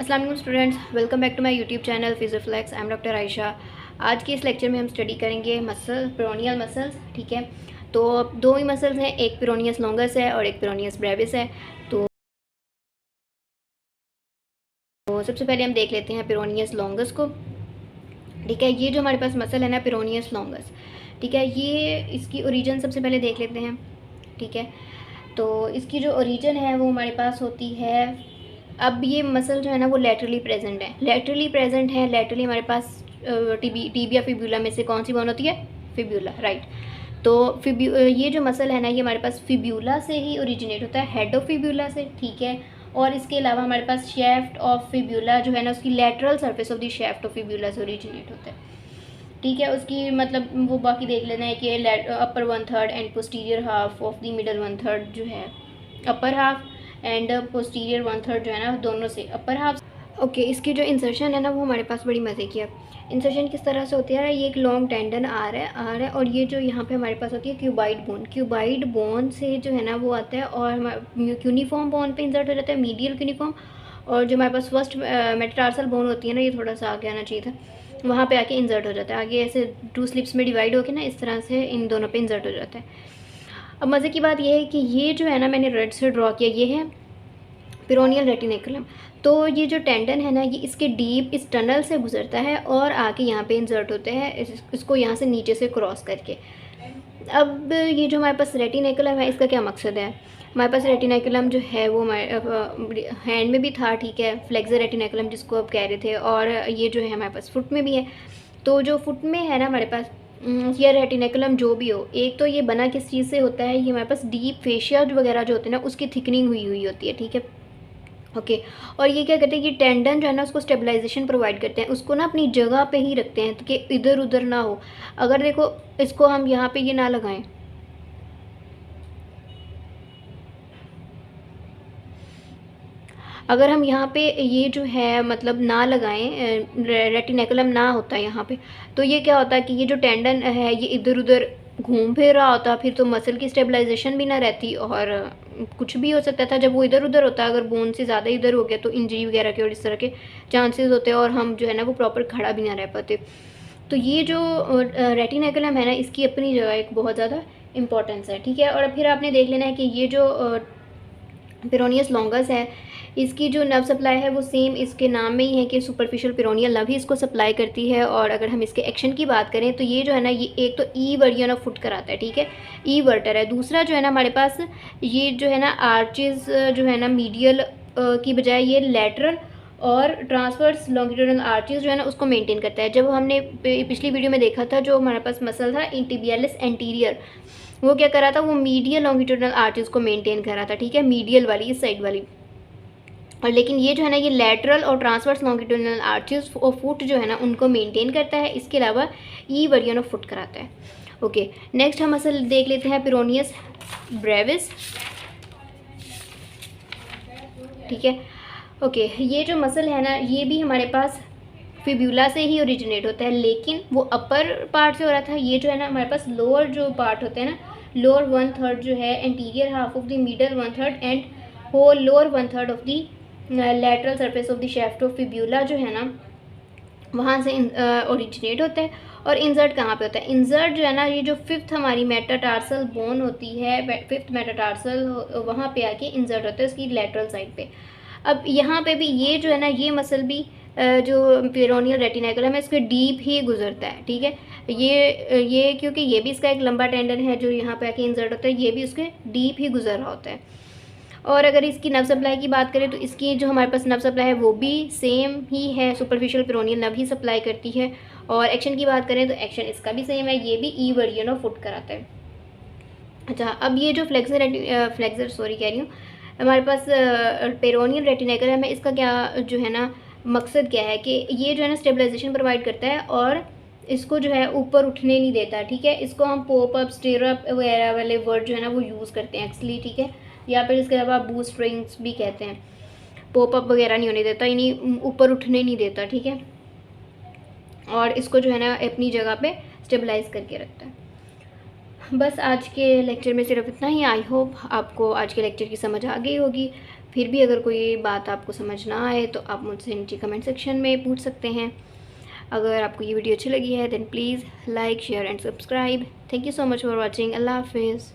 अस्सलाम वालेकुम students, welcome back to my YouTube channel Physioflex. I am doctor Ayesha. आज के इस लेक्चर में हम स्टडी करेंगे पेरोनियल मसल्स। ठीक है, तो दो ही मसल्स हैं, एक पेरोनियस लॉन्गस है और एक पेरोनियस ब्रेविस है। तो सबसे पहले हम देख लेते हैं पेरोनियस लॉन्गस को। ठीक है, ये जो हमारे पास मसल है ना पेरोनियस लॉन्गस, ठीक है, ये इसकी ओरिजिन सबसे पहले देख लेते हैं। ठीक है, तो इसकी जो ओरिजिन है वो हमारे पास होती है, अब ये मसल जो है ना वो लेटरली प्रेजेंट है। लेटरली हमारे पास टीबिया फिब्यूला में से कौन सी बोन होती है? Fibula, right. तो ये जो मसल है ना ये हमारे पास फिब्यूला से ही ओरिजिनेट होता है, हेड ऑफ फिब्यूला से। ठीक है, और इसके अलावा हमारे पास शेफ्ट ऑफ फिब्यूला जो है ना उसकी lateral surface of the shaft of fibula से ओरिजिनेट होता है। ठीक है, उसकी मतलब वो बाकी देख लेना है कि अपर 1/3 and posterior half of the middle 1/3 जो है अपर हाफ एंड पोस्टीरियर 1/3 जो है ना दोनों से अपर हाफ। ओके, इसकी जो इंसर्शन है ना वो हमारे पास बड़ी मज़े की है। इंसर्शन किस तरह से होती है? ये एक लॉन्ग टेंडन आ रहा है और ये जो यहाँ पे हमारे पास होती है क्यूबाइड बोन से जो है ना वो आता है और यूनिफॉर्म बोन पे इंसर्ट हो जाता है, मीडियल यूनिफॉर्म। और जो हमारे पास फर्स्ट मेटाटार्सल बोन होती है ना ये थोड़ा सा आगे आना चाहिए था, वहाँ पे आके इंसर्ट हो जाता है। आगे ऐसे 2 स्लिप्स में डिवाइड होकर ना इस तरह से इन दोनों पे इंसर्ट हो जाता है। अब मज़े की बात यह है कि ये जो है ना मैंने रेड से ड्रॉ किया, ये है पेरोनियल रेटिनेकुलम। तो ये जो टेंडन है ना ये इसके डीप इस टनल से गुजरता है और आके यहाँ पे इंसर्ट होते हैं इसको यहाँ से नीचे से क्रॉस करके। अब ये जो हमारे पास रेटिनेकुलम है इसका क्या मकसद है? हमारे पास रेटिनेकुलम जो है वो हमारे हैंड में भी था, ठीक है, फ्लेक्सर रेटिनेकुलम जिसको आप कह रहे थे, और ये जो है हमारे पास फुट में भी है। तो जो फुट में है ना हमारे पास या रेटिनेकुलम जो भी हो, एक तो ये बना किस चीज़ से होता है, ये हमारे पास डीप फेशिया वगैरह जो होते हैं ना उसकी थिकनिंग हुई होती है। ठीक है, ओके। और ये क्या करते हैं, ये टेंडन जो है ना उसको स्टेबलाइजेशन प्रोवाइड करते हैं, उसको ना अपनी जगह पे ही रखते हैं कि इधर उधर ना हो। अगर देखो इसको हम यहाँ पे ये ना लगाएं, अगर हम यहाँ पे ये जो है मतलब ना लगाएं, रेटिनेकुलम ना होता है यहाँ पे, तो ये क्या होता है कि ये जो टेंडन है ये इधर उधर घूम फिर रहा होता, फिर तो मसल की स्टेबलाइजेशन भी ना रहती और कुछ भी हो सकता था। जब वो इधर उधर होता, अगर बोन से ज़्यादा इधर हो गया तो इंजरी वगैरह के और इस तरह के चांसेस होते और हम जो है ना वो प्रॉपर खड़ा भी ना रह पाते। तो ये जो रेटिनेकुलम है ना इसकी अपनी जगह एक बहुत ज़्यादा इंपॉर्टेंस है। ठीक है, और फिर आपने देख लेना है कि ये जो पेरोनियस लॉन्गस है इसकी जो नर्व सप्लाई है वो सेम इसके नाम में ही है कि सुपरफिशियल पेरोनियल नर्व ही इसको सप्लाई करती है। और अगर हम इसके एक्शन की बात करें तो ये जो है ना ये एक तो ई वर्जन ऑफ फुट कराता है, ठीक है, ई वर्टर है। दूसरा जो है ना हमारे पास ये जो है ना आर्चेस जो है ना मीडियल की बजाय ये लेटरल और ट्रांसवर्स लॉन्गिट्यूडनल आर्चेस जो है ना उसको मेंटेन करता है। जब हमने पिछली वीडियो में देखा था जो हमारे पास मसल था इंटिबियालिस एंटीरियर, वो क्या करा था, वो मीडियल लॉन्गिट्यूडनल आर्चेस को मेंटेन करा था। ठीक है, मीडियल वाली इस साइड वाली। और लेकिन ये जो है ना ये लेटरल और ट्रांसवर्स लॉन्गिट्यूडनल आर्चेस और फुट जो है ना उनको मेंटेन करता है। इसके अलावा ई वर्जन ऑफ फुट कराता है। ओके, नेक्स्ट हम मसल देख लेते हैं पेरोनियस ब्रेविस। ठीक है, ओके, ये जो मसल है ना ये भी हमारे पास फिब्यूला से ही ओरिजिनेट होता है, लेकिन वो अपर पार्ट से हो रहा था। ये जो है ना हमारे पास लोअर जो पार्ट होते हैं ना, लोअर 1/3 जो है anterior half of the middle 1/3 and whole lower 1/3 of the lateral surface of the shaft of fibula जो है ना वहाँ से ओरिजिनेट होता है। और इंसर्ट कहाँ पे होता है? इंसर्ट जो है ना ये जो फिफ्थ हमारी मेटाटार्सल बोन होती है, फिफ्थ मेटाटार्सल, वहाँ पे आके इंसर्ट होता है उसकी लेटरल साइड पे। अब यहाँ पे भी ये जो है ना ये मसल भी जो पेरोनियल रेटिनेकुलम है इसके डीप ही गुजरता है। ठीक है, ये क्योंकि ये भी इसका एक लंबा टेंडन है जो यहाँ पे आके इंसर्ट होता है, ये भी उसके डीप ही गुजर रहा होता है। और अगर इसकी नर्व सप्लाई की बात करें तो इसकी जो हमारे पास नर्व सप्लाई है वो भी सेम ही है, सुपरफिशियल पेरोनियल नर्व ही सप्लाई करती है। और एक्शन की बात करें तो एक्शन इसका भी सेम है, ये भी ई वर्जन ऑफ फुट कराता है। अच्छा, अब ये जो फ्लेक्सर सॉरी कह रही हूँ, हमारे पास पेरोनियल रेटिनेकुलम है, इसका क्या जो है ना मकसद क्या है कि ये जो है ना स्टेबलाइजेशन प्रोवाइड करता है और इसको जो है ऊपर उठने नहीं देता। ठीक है, इसको हम पोप अप स्टेरअप वगैरह वाले वर्ड जो है ना वो यूज़ करते हैं एक्चुअली। ठीक है, या फिर इसके अलावा बूस्ट स्ट्रिंग्स भी कहते हैं। पोप अप वगैरह नहीं होने देता, यानी ऊपर उठने नहीं देता। ठीक है, और इसको जो है ना अपनी जगह पे स्टेबलाइज करके रखता है। बस आज के लेक्चर में सिर्फ इतना ही। आई होप आपको आज के लेक्चर की समझ आ गई होगी। फिर भी अगर कोई बात आपको समझ ना आए तो आप मुझसे नीचे कमेंट सेक्शन में पूछ सकते हैं। अगर आपको ये वीडियो अच्छी लगी है then please like share and subscribe. Thank you so much for watching. अल्लाह हाफिज़।